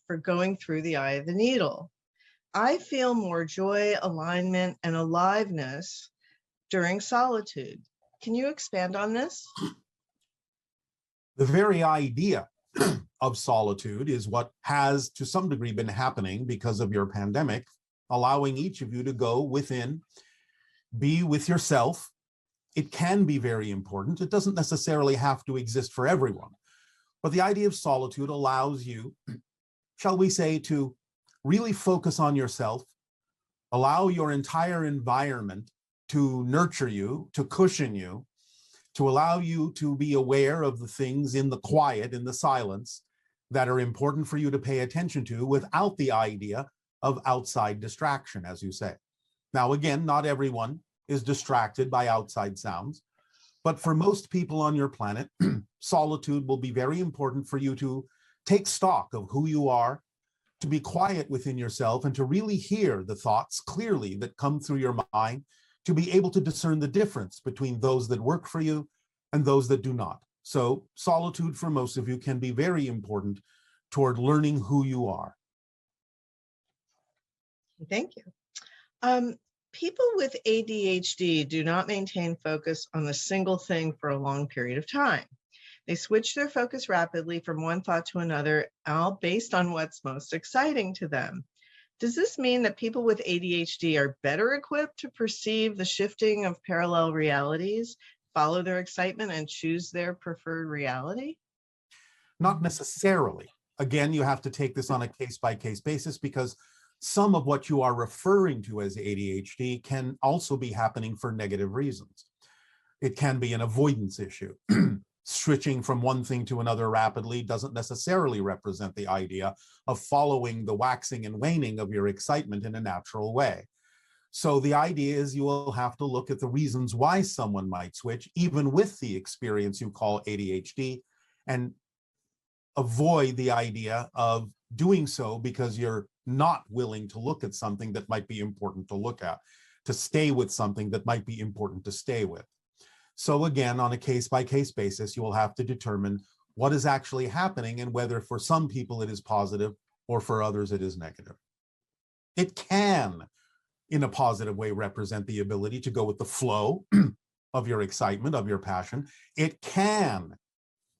for going through the eye of the needle. I feel more joy, alignment, and aliveness during solitude. Can you expand on this? The very idea of solitude is what has, to some degree, been happening because of your pandemic, allowing each of you to go within, be with yourself. It can be very important. It doesn't necessarily have to exist for everyone. But the idea of solitude allows you, shall we say, to really focus on yourself, allow your entire environment to nurture you, to cushion you, to allow you to be aware of the things in the quiet, in the silence, that are important for you to pay attention to without the idea of outside distraction, as you say. Now, again, not everyone is distracted by outside sounds, but for most people on your planet, solitude will be very important for you to take stock of who you are, to be quiet within yourself, and to really hear the thoughts clearly that come through your mind, to be able to discern the difference between those that work for you and those that do not. So solitude for most of you can be very important toward learning who you are. Thank you. People with ADHD do not maintain focus on a single thing for a long period of time. They switch their focus rapidly from one thought to another, all based on what's most exciting to them. Does this mean that people with ADHD are better equipped to perceive the shifting of parallel realities, follow their excitement, and choose their preferred reality? Not necessarily. Again, you have to take this on a case-by-case basis, because some of what you are referring to as ADHD can also be happening for negative reasons. It can be an avoidance issue. Switching from one thing to another rapidly doesn't necessarily represent the idea of following the waxing and waning of your excitement in a natural way. So the idea is you will have to look at the reasons why someone might switch, even with the experience you call ADHD, and avoid the idea of doing so because you're not willing to look at something that might be important to look at, to stay with something that might be important to stay with. So again, on a case-by-case basis, you will have to determine what is actually happening and whether for some people it is positive or for others it is negative. It can, in a positive way, represent the ability to go with the flow of your excitement, of your passion. It can,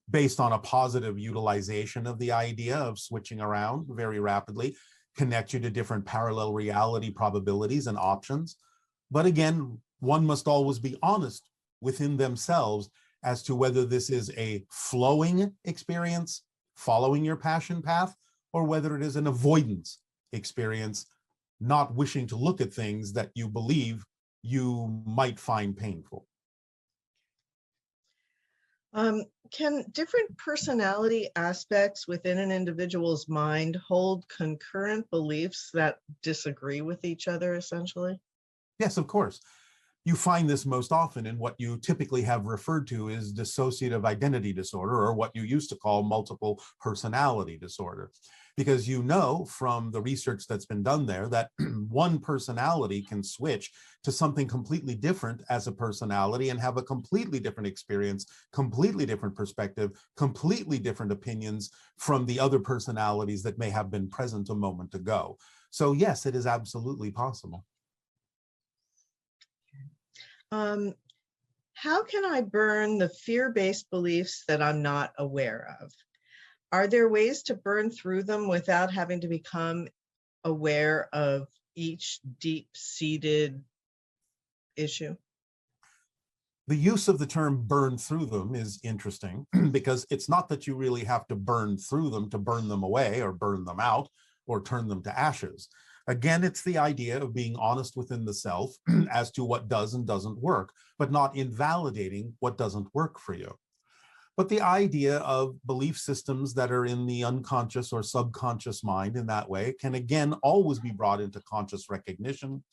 based on a positive utilization of the idea of switching around very rapidly, connect you to different parallel reality probabilities and options. But again, one must always be honest within themselves as to whether this is a flowing experience, following your passion path, or whether it is an avoidance experience, not wishing to look at things that you believe you might find painful. Can different personality aspects within an individual's mind hold concurrent beliefs that disagree with each other, essentially? Yes, of course. You find this most often in what you typically have referred to as dissociative identity disorder, or what you used to call multiple personality disorder. Because you know from the research that's been done there that one personality can switch to something completely different as a personality and have a completely different experience, completely different perspective, completely different opinions from the other personalities that may have been present a moment ago. So yes, it is absolutely possible. How can I burn the fear-based beliefs that I'm not aware of? Are there ways to burn through them without having to become aware of each deep-seated issue? The use of the term burn through them is interesting because it's not that you really have to burn through them to burn them away or burn them out or turn them to ashes. Again, it's the idea of being honest within the self as to what does and doesn't work, but not invalidating what doesn't work for you. But the idea of belief systems that are in the unconscious or subconscious mind in that way can again always be brought into conscious recognition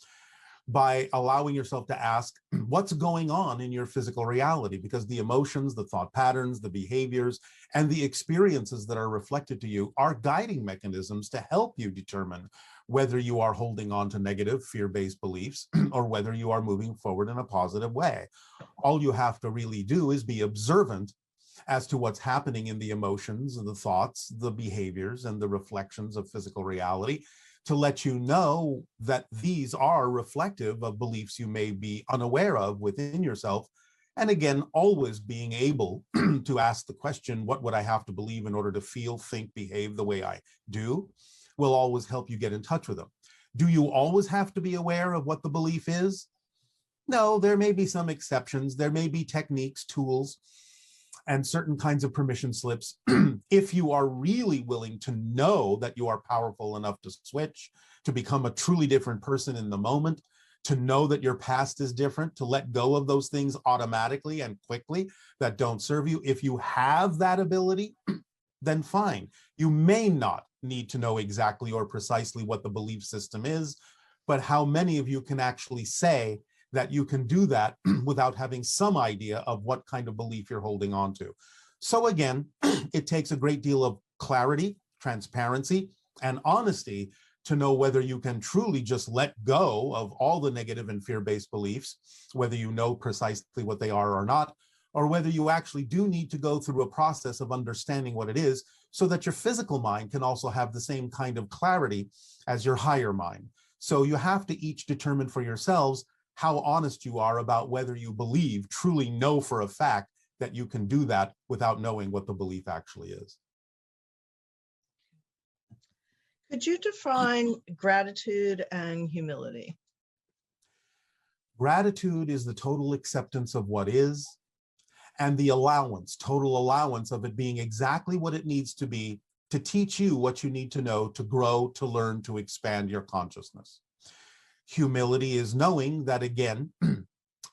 by allowing yourself to ask what's going on in your physical reality, because the emotions, the thought patterns, the behaviors, and the experiences that are reflected to you are guiding mechanisms to help you determine whether you are holding on to negative fear-based beliefs or whether you are moving forward in a positive way. All you have to really do is be observant as to what's happening in the emotions and the thoughts, the behaviors, and the reflections of physical reality, to let you know that these are reflective of beliefs you may be unaware of within yourself. And again, always being able to ask the question, what would I have to believe in order to feel, think, behave the way I do, will always help you get in touch with them. Do you always have to be aware of what the belief is? No, there may be some exceptions. There may be techniques, tools, and certain kinds of permission slips. If you are really willing to know that you are powerful enough to switch, to become a truly different person in the moment, to know that your past is different, to let go of those things automatically and quickly that don't serve you. If you have that ability, then fine. You may not need to know exactly or precisely what the belief system is, but how many of you can actually say that you can do that without having some idea of what kind of belief you're holding on to? So again, it takes a great deal of clarity, transparency, and honesty to know whether you can truly just let go of all the negative and fear-based beliefs, whether you know precisely what they are or not, or whether you actually do need to go through a process of understanding what it is so that your physical mind can also have the same kind of clarity as your higher mind. So you have to each determine for yourselves how honest you are about whether you believe, truly know for a fact that you can do that without knowing what the belief actually is. Could you define gratitude and humility? Gratitude is the total acceptance of what is, and the allowance, total allowance of it being exactly what it needs to be to teach you what you need to know, to grow, to learn, to expand your consciousness. Humility is knowing that, again,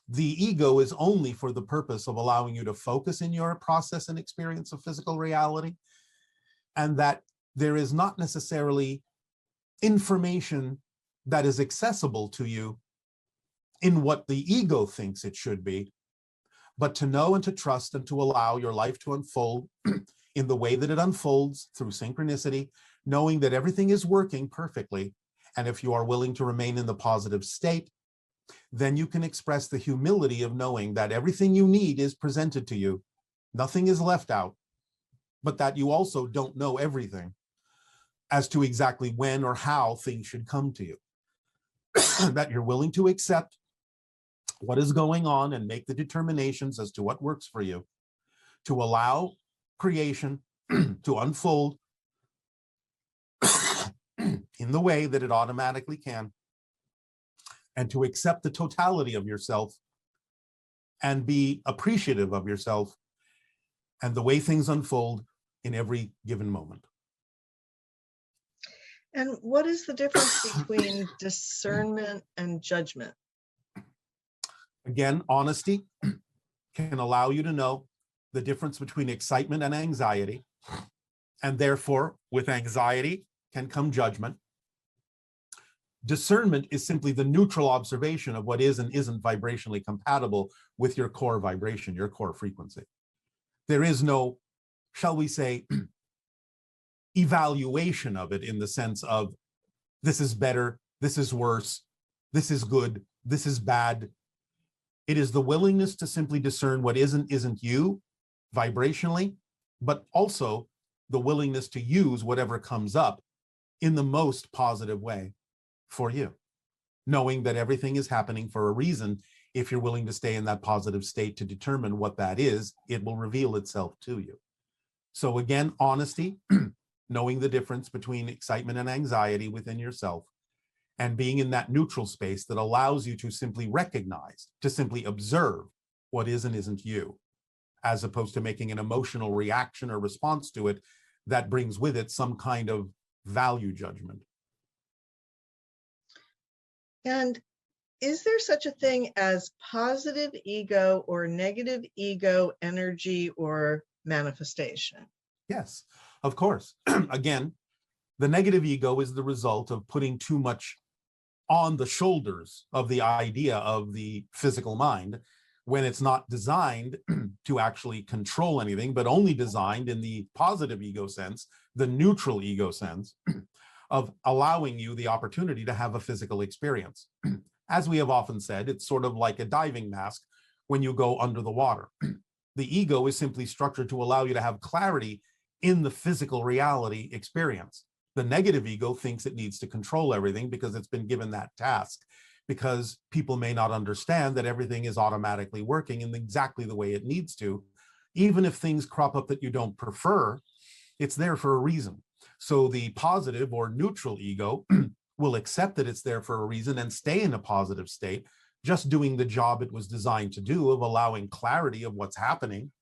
the ego is only for the purpose of allowing you to focus in your process and experience of physical reality, and that there is not necessarily information that is accessible to you in what the ego thinks it should be, but to know and to trust and to allow your life to unfold in the way that it unfolds through synchronicity, knowing that everything is working perfectly. And if you are willing to remain in the positive state, then you can express the humility of knowing that everything you need is presented to you. Nothing is left out, but that you also don't know everything as to exactly when or how things should come to you. That you're willing to accept what is going on and make the determinations as to what works for you, to allow creation to unfold in the way that it automatically can, and to accept the totality of yourself and be appreciative of yourself and the way things unfold in every given moment. And what is the difference between discernment and judgment? Again, honesty can allow you to know the difference between excitement and anxiety. And therefore, with anxiety can come judgment. Discernment is simply the neutral observation of what is and isn't vibrationally compatible with your core vibration, your core frequency. There is no, shall we say, evaluation of it in the sense of this is better, this is worse, this is good, this is bad. It is the willingness to simply discern what isn't you vibrationally, but also the willingness to use whatever comes up in the most positive way for you, knowing that everything is happening for a reason. If you're willing to stay in that positive state to determine what that is, it will reveal itself to you. So again, honesty, knowing the difference between excitement and anxiety within yourself, and being in that neutral space that allows you to simply recognize, to simply observe what is and isn't you, as opposed to making an emotional reaction or response to it that brings with it some kind of value judgment. And is there such a thing as positive ego or negative ego energy or manifestation? Yes, of course. Again, the negative ego is the result of putting too much on the shoulders of the idea of the physical mind, when it's not designed to actually control anything, but only designed in the positive ego sense, the neutral ego sense, of allowing you the opportunity to have a physical experience. As we have often said, it's sort of like a diving mask when you go under the water. The ego is simply structured to allow you to have clarity in the physical reality experience. The negative ego thinks it needs to control everything because it's been given that task, because people may not understand that everything is automatically working in exactly the way it needs to. Even if things crop up that you don't prefer, it's there for a reason. So the positive or neutral ego will accept that it's there for a reason and stay in a positive state, just doing the job it was designed to do of allowing clarity of what's happening.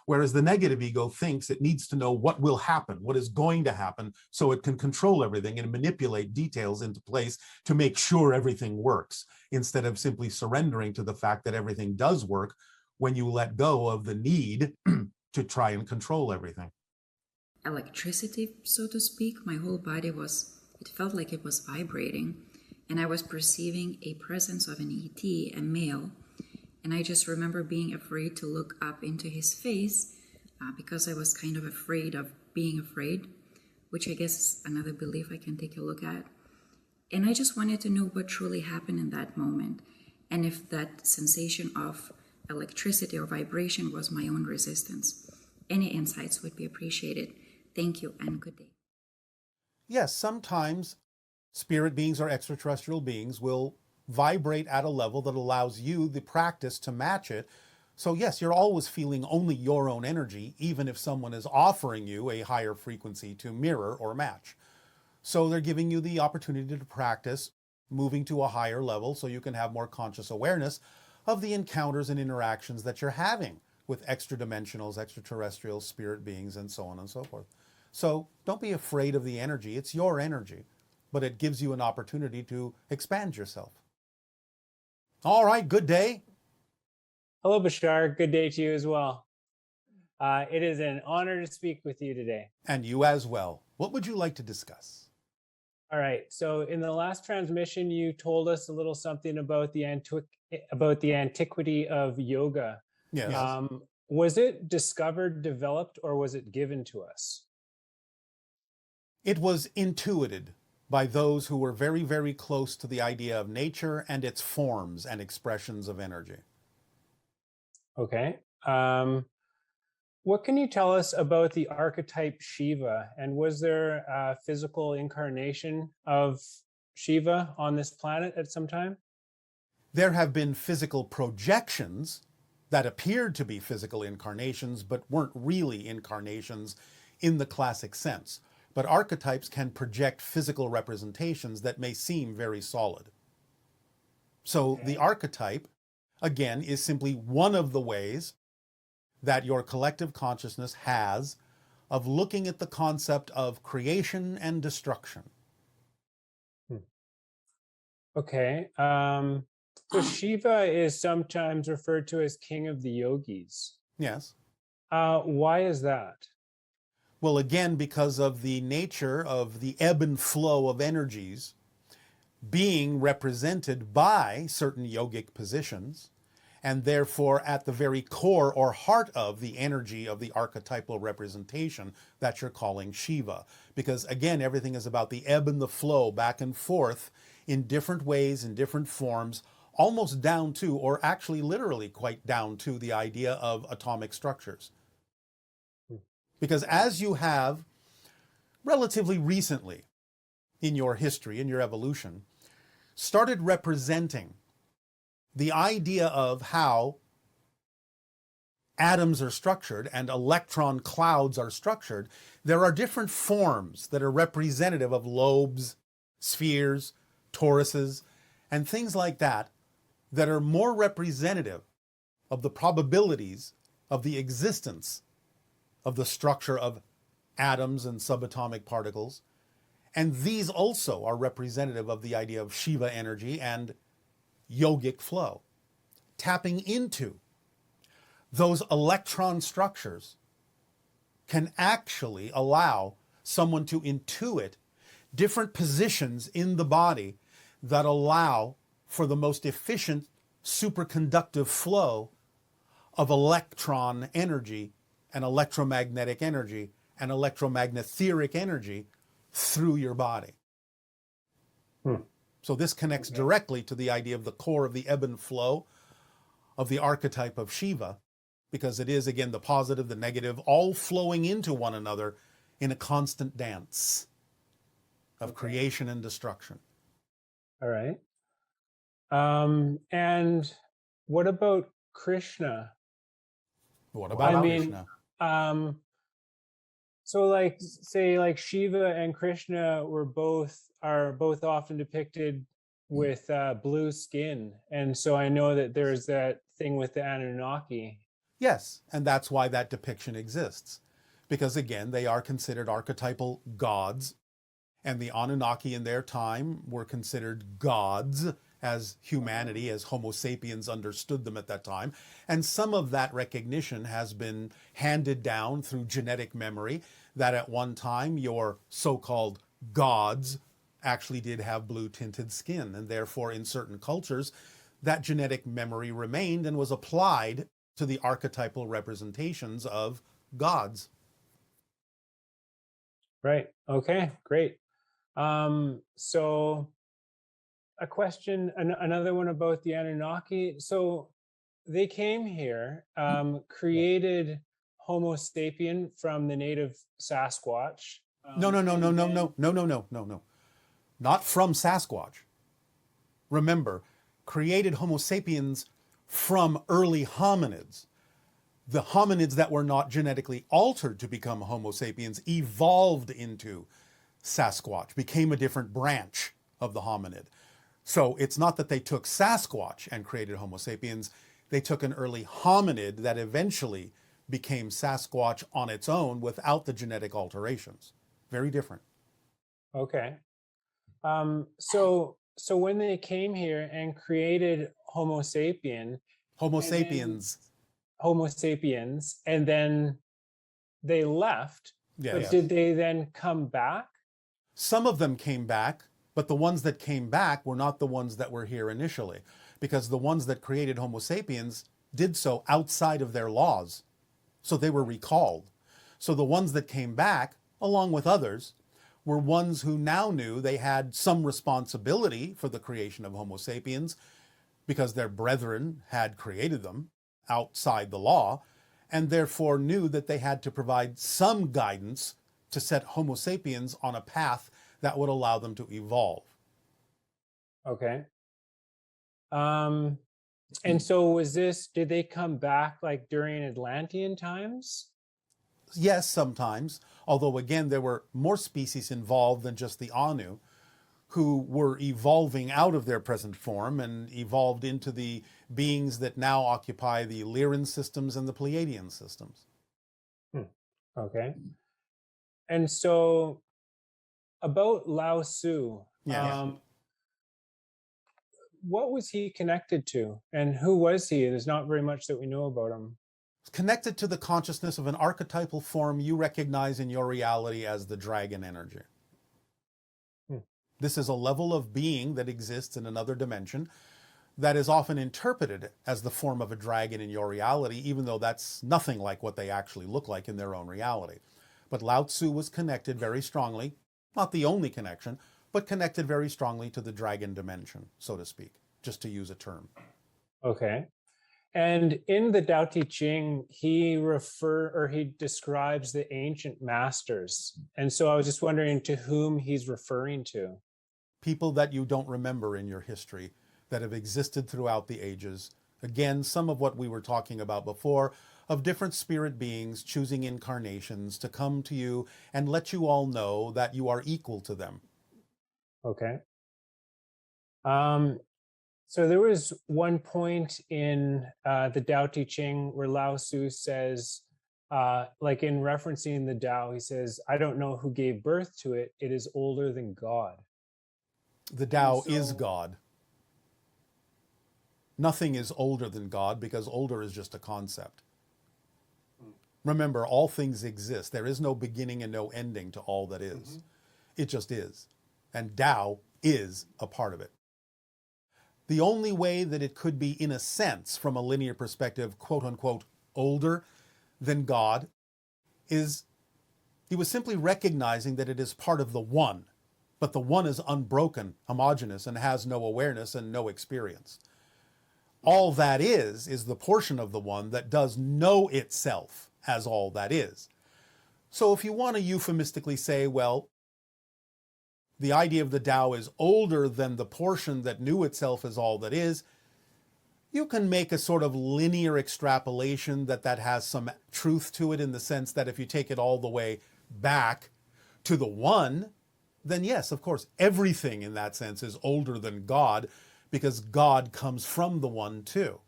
Whereas the negative ego thinks it needs to know what will happen, what is going to happen, so it can control everything and manipulate details into place to make sure everything works, instead of simply surrendering to the fact that everything does work when you let go of the need to try and control everything. Electricity, so to speak, my whole body it felt like it was vibrating, and I was perceiving a presence of an ET, a male. And I just remember being afraid to look up into his face because I was kind of afraid of being afraid, which I guess is another belief I can take a look at. And I just wanted to know what truly happened in that moment, and if that sensation of electricity or vibration was my own resistance. Any insights would be appreciated. Thank you and good day. Yes, sometimes spirit beings or extraterrestrial beings will vibrate at a level that allows you the practice to match it. So yes, you're always feeling only your own energy, even if someone is offering you a higher frequency to mirror or match. So they're giving you the opportunity to practice moving to a higher level so you can have more conscious awareness of the encounters and interactions that you're having with extra-dimensionals, extraterrestrial spirit beings, and so on and so forth. So don't be afraid of the energy. It's your energy, but it gives you an opportunity to expand yourself. All right, good day. Hello, Bashar. Good day to you as well. It is an honor to speak with you today. And you as well. What would you like to discuss? All right. So in the last transmission, you told us a little something about the antiquity of yoga. Yes. Was it discovered, developed, or was it given to us? It was intuited by those who were very, very close to the idea of nature and its forms and expressions of energy. Okay. What can you tell us about the archetype Shiva? And was there a physical incarnation of Shiva on this planet at some time? There have been physical projections that appeared to be physical incarnations, but weren't really incarnations in the classic sense. But archetypes can project physical representations that may seem very solid. So the archetype, again, is simply one of the ways that your collective consciousness has of looking at the concept of creation and destruction. Okay. So Shiva is sometimes referred to as king of the yogis. Yes. Why is that? Well, again, because of the nature of the ebb and flow of energies being represented by certain yogic positions, and therefore at the very core or heart of the energy of the archetypal representation that you're calling Shiva. Because again, everything is about the ebb and the flow back and forth in different ways, in different forms, almost down to, or actually literally quite down to, the idea of atomic structures. Because as you have relatively recently in your history, in your evolution, started representing the idea of how atoms are structured and electron clouds are structured, there are different forms that are representative of lobes, spheres, toruses, and things like that, that are more representative of the probabilities of the existence of the structure of atoms and subatomic particles. And these also are representative of the idea of Shiva energy and yogic flow. Tapping into those electron structures can actually allow someone to intuit different positions in the body that allow for the most efficient superconductive flow of electron energy and electromagnetic energy and electromagnetheric energy through your body. So this connects directly to the idea of the core of the ebb and flow of the archetype of Shiva, because it is, again, the positive, the negative, all flowing into one another in a constant dance of creation and destruction. All right. And what about Krishna? What about Krishna? So like, say like Shiva and Krishna are both often depicted with blue skin. And so I know that there's that thing with the Anunnaki. Yes, and that's why that depiction exists. Because again, they are considered archetypal gods, and the Anunnaki in their time were considered gods as humanity, as Homo sapiens understood them at that time. And some of that recognition has been handed down through genetic memory, that at one time your so-called gods actually did have blue tinted skin. And therefore in certain cultures, that genetic memory remained and was applied to the archetypal representations of gods. Right. Okay, great. So a question, another one about the Anunnaki. So they came here, created Homo sapien from the native Sasquatch. No. Not from Sasquatch. Remember, created Homo sapiens from early hominids. The hominids that were not genetically altered to become Homo sapiens evolved into Sasquatch, became a different branch of the hominid. So it's not that they took Sasquatch and created Homo sapiens, they took an early hominid that eventually became Sasquatch on its own without the genetic alterations. Very different. Okay. So when they came here and created Homo sapiens, and then they left, but did they then come back? Some of them came back, but the ones that came back were not the ones that were here initially, because the ones that created Homo sapiens did so outside of their laws. So they were recalled. So the ones that came back, along with others, were ones who now knew they had some responsibility for the creation of Homo sapiens because their brethren had created them outside the law, and therefore knew that they had to provide some guidance to set Homo sapiens on a path that would allow them to evolve. Okay. And so did they come back like during Atlantean times? Yes, sometimes. Although again, there were more species involved than just the Anu, who were evolving out of their present form and evolved into the beings that now occupy the Lyran systems and the Pleiadian systems. Okay. And so about Lao Tzu, what was he connected to, and who was he? There's not very much that we know about him. Connected to the consciousness of an archetypal form you recognize in your reality as the dragon energy. This is a level of being that exists in another dimension that is often interpreted as the form of a dragon in your reality, even though that's nothing like what they actually look like in their own reality. But Lao Tzu was connected very strongly, not the only connection, but connected very strongly to the dragon dimension, so to speak, just to use a term. Okay. And in the Tao Te Ching, he describes the ancient masters. And so I was just wondering to whom he's referring to. People that you don't remember in your history that have existed throughout the ages. Again, some of what we were talking about before, of different spirit beings choosing incarnations to come to you and let you all know that you are equal to them. Okay. So there was one point in the Tao Te Ching where Lao Tzu says, like in referencing the Tao, he says, I don't know who gave birth to it. It is older than God. The Tao is God. Nothing is older than God because older is just a concept. Remember, all things exist. There is no beginning and no ending to all that is. It just is. And Tao is a part of it. The only way that it could be, in a sense, from a linear perspective, quote unquote, older than God, is he was simply recognizing that it is part of the one, but the one is unbroken, homogeneous, and has no awareness and no experience. All that is the portion of the one that does know itself as all that is. So if you want to euphemistically say, well, the idea of the Tao is older than the portion that knew itself as all that is, you can make a sort of linear extrapolation that has some truth to it, in the sense that if you take it all the way back to the one, then yes, of course, everything in that sense is older than God, because God comes from the one too.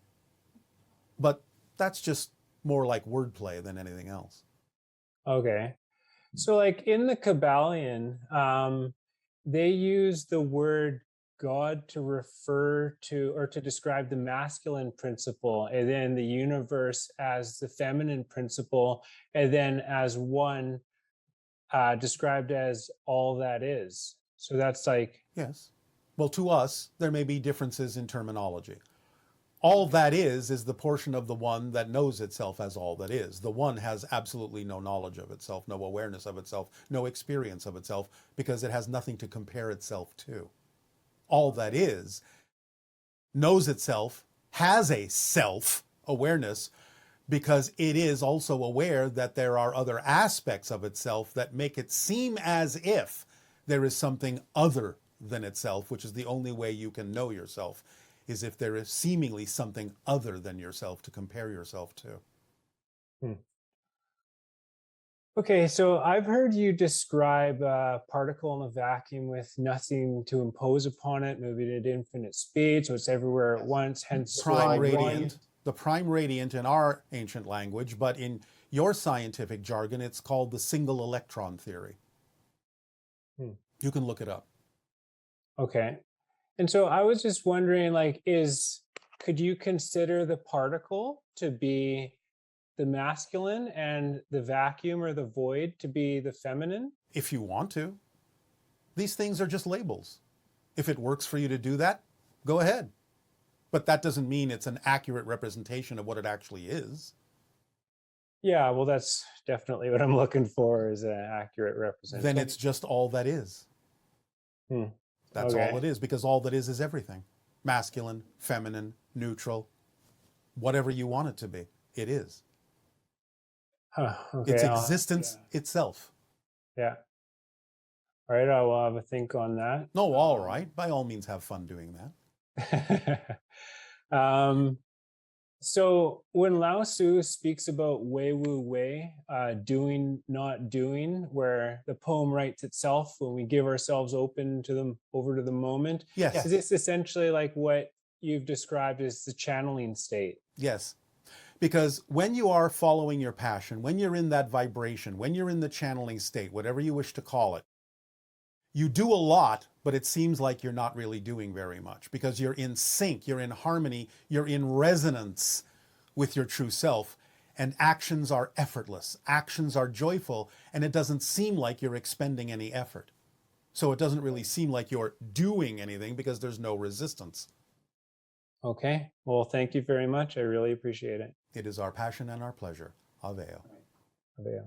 But that's just more like wordplay than anything else. Okay. So like in the Kabbalion, they use the word God to refer to, or to describe the masculine principle, and then the universe as the feminine principle, and then as one described as all that is. So that's like... Yes. Well, to us, there may be differences in terminology. All that is the portion of the one that knows itself as all that is. The one has absolutely no knowledge of itself, no awareness of itself, no experience of itself, because it has nothing to compare itself to. All that is knows itself, has a self-awareness, because it is also aware that there are other aspects of itself that make it seem as if there is something other than itself, which is the only way you can know yourself, is if there is seemingly something other than yourself to compare yourself to. Okay, so I've heard you describe a particle in a vacuum with nothing to impose upon it, moving at infinite speed, so it's everywhere at once, hence Prime radiant. The prime radiant in our ancient language, but in your scientific jargon, it's called the single electron theory. You can look it up. Okay. And so I was just wondering, like, could you consider the particle to be the masculine and the vacuum or the void to be the feminine? If you want to. These things are just labels. If it works for you to do that, go ahead. But that doesn't mean it's an accurate representation of what it actually is. Yeah, well, that's definitely what I'm looking for, is an accurate representation. Then it's just all that is. That's Okay. all it is, because all that is everything. Masculine, feminine, neutral, whatever you want it to be, it is. Okay, It's existence itself. Yeah. All right, I will have a think on that. No, all right. By all means, have fun doing that. So when Lao Tzu speaks about Wei Wu Wei, doing, not doing, where the poem writes itself when we give ourselves over to the moment, Yes. is this essentially like what you've described as the channeling state? Yes. Because when you are following your passion, when you're in that vibration, when you're in the channeling state, whatever you wish to call it, you do a lot, but it seems like you're not really doing very much, because you're in sync, you're in harmony, you're in resonance with your true self, and actions are effortless, actions are joyful, and it doesn't seem like you're expending any effort. So it doesn't really seem like you're doing anything, because there's no resistance. Okay, well, thank you very much. I really appreciate it. It is our passion and our pleasure. Aveo. Aveo.